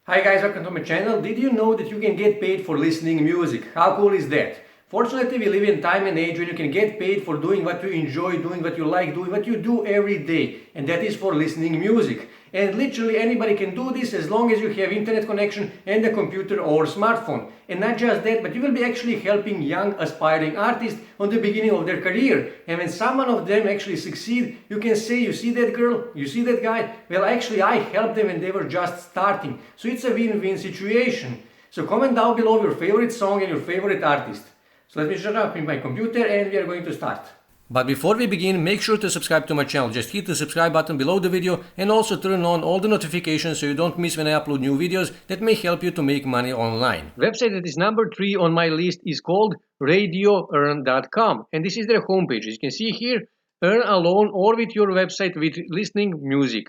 Hi guys, welcome to my channel. Did you know that you can get paid for listening music? How cool is that? Fortunately, we live in time and age when you can get paid for doing what you enjoy, doing what you like, doing what you do every day. And that is for listening music. And literally anybody can do this as long as you have internet connection and a computer or smartphone. And not just that, but you will be actually helping young aspiring artists on the beginning of their career. And when someone of them actually succeed, you can say, you see that girl, you see that guy? Well, actually I helped them when they were just starting. So it's a win-win situation. So comment down below your favorite song and your favorite artist. So let me shut up in my computer and we are going to start. But before we begin, make sure to subscribe to my channel. Just hit the subscribe button below the video and also turn on all the notifications so you don't miss when I upload new videos that may help you to make money online. Website that is number 3 on my list is called Radioearn.com, and this is their homepage. As you can see here, earn alone or with your website with listening music.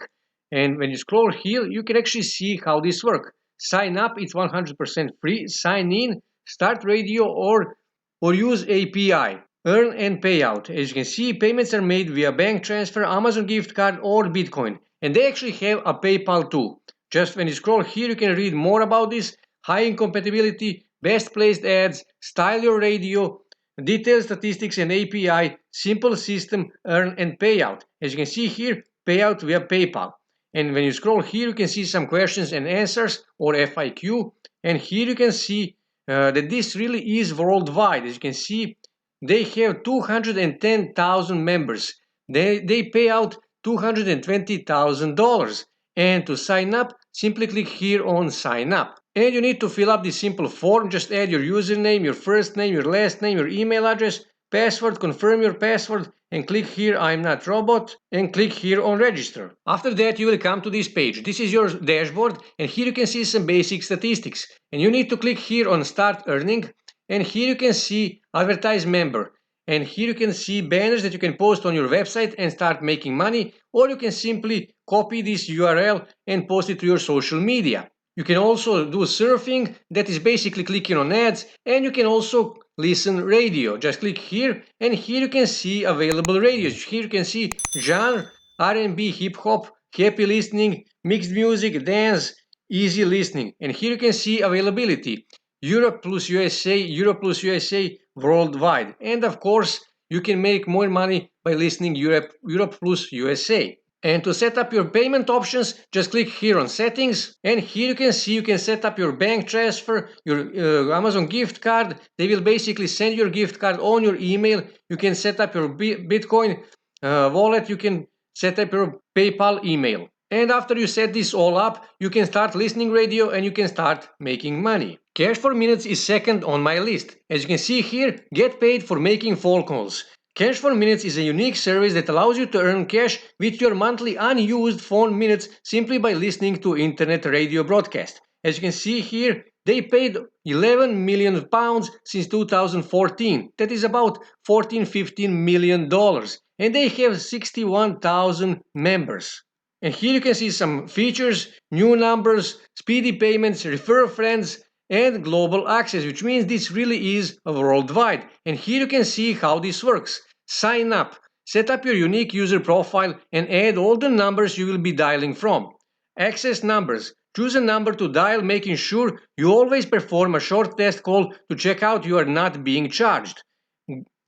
And when you scroll here, you can actually see how this works. Sign up, it's 100% free. Sign in, start radio or use API. Earn and payout. As you can see, payments are made via bank transfer, Amazon gift card or Bitcoin. And they actually have a PayPal too. Just when you scroll here, you can read more about this. High incompatibility, best placed ads, style your radio, detailed statistics and API, simple system, earn and payout. As you can see here, payout via PayPal. And when you scroll here, you can see some questions and answers or FIQ. And here you can see that this really is worldwide. As you can see, they have 210,000 members. They pay out $220,000. And to sign up, simply click here on sign up. And you need to fill up this simple form. Just add your username, your first name, your last name, your email address, password, confirm your password, and click here I'm not robot, and click here on register. After that, you will come to this page. This is your dashboard, and here you can see some basic statistics. And you need to click here on start earning, and here you can see advertise member. And here you can see banners that you can post on your website and start making money, or you can simply copy this URL and post it to your social media. You can also do surfing, that is basically clicking on ads, and you can also listen radio. Just click here, and here you can see available radios. Here you can see genre, R&B, hip hop, happy listening, mixed music, dance, easy listening. And here you can see availability. Europe plus USA, worldwide. And of course, you can make more money by listening Europe plus USA. And to set up your payment options, just click here on settings, and here you can see you can set up your bank transfer, your Amazon gift card. They will basically send your gift card on your email. You can set up your Bitcoin wallet. You can set up your PayPal email. And after you set this all up, you can start listening radio and you can start making money. Cash for Minutes is second on my list. As you can see here, get paid for making phone calls. Cash for Minutes is a unique service that allows you to earn cash with your monthly unused phone minutes simply by listening to internet radio broadcast. As you can see here, they paid 11 million pounds since 2014. That is about $14-15 million. And they have 61,000 members. And here you can see some features, new numbers, speedy payments, refer friends, and global access, which means this really is worldwide. And here you can see how this works. Sign up, set up your unique user profile, and add all the numbers you will be dialing from. Access numbers. Choose a number to dial, making sure you always perform a short test call to check out you are not being charged.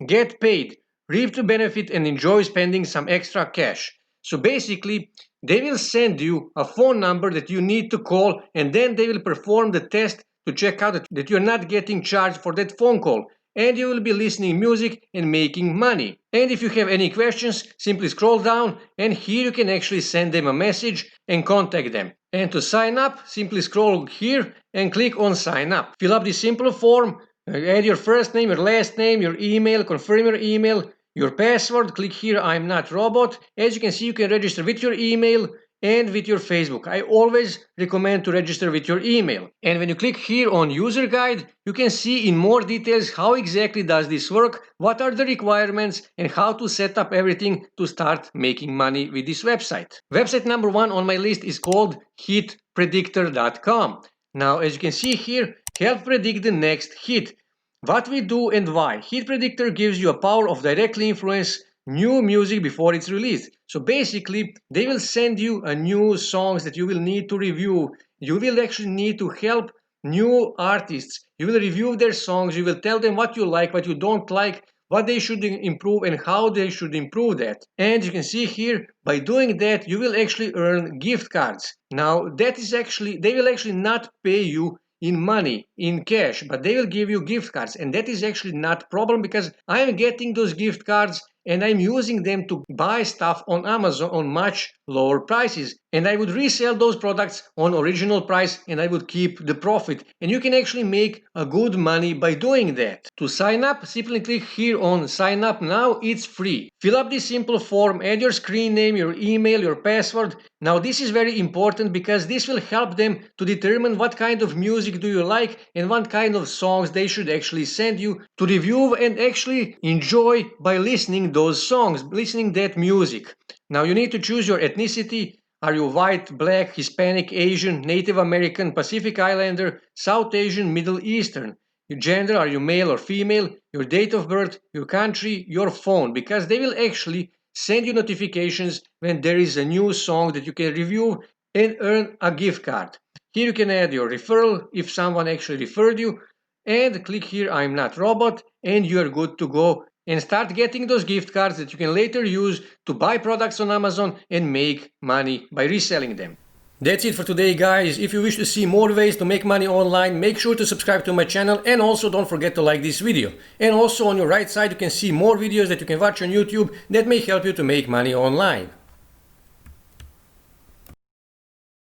Get paid. Reap the benefit and enjoy spending some extra cash. So basically, they will send you a phone number that you need to call, and then they will perform the test to check out that you're not getting charged for that phone call. And you will be listening music and making money. And if you have any questions, simply scroll down, and here you can actually send them a message and contact them. And to sign up, simply scroll here and click on sign up. Fill up this simple form, add your first name, your last name, your email, confirm your email, your password, click here I'm not robot. As you can see, you can register with your email and with your Facebook. I always recommend to register with your email. And when you click here on user guide, you can see in more details how exactly does this work, what are the requirements, and how to set up everything to start making money with this website. Website number 1 on my list is called hitpredictor.com. Now, as you can see here, help predict the next hit. What we do and why. Hit Predictor gives you a power of directly influence new music before it's released. So basically, they will send you a new songs that you will need to review you will actually need to help new artists. You will review their songs, you will tell them what you like, what you don't like, what they should improve and how they should improve that. And you can see here, by doing that, you will actually earn gift cards. Now, that is actually, they will actually not pay you in money, in cash, but they will give you gift cards. And that is actually not a problem because I am getting those gift cards and I'm using them to buy stuff on Amazon on much lower prices. And I would resell those products on original price and I would keep the profit. And you can actually make a good money by doing that. To sign up, simply click here on sign up now. It's free. Fill up this simple form, add your screen name, your email, your password. Now this is very important because this will help them to determine what kind of music do you like and what kind of songs they should actually send you to review and actually enjoy by listening those songs, listening that music. Now you need to choose your ethnicity. Are you white, black, Hispanic, Asian, Native American, Pacific Islander, South Asian, Middle Eastern? Your gender, are you male or female? Your date of birth, your country, your phone, because they will actually send you notifications when there is a new song that you can review and earn a gift card. Here you can add your referral if someone actually referred you, and click here I'm not robot, and you are good to go and start getting those gift cards that you can later use to buy products on Amazon and make money by reselling them. That's it for today, guys. If you wish to see more ways to make money online, make sure to subscribe to my channel and also don't forget to like this video. And also on your right side you can see more videos that you can watch on YouTube that may help you to make money online.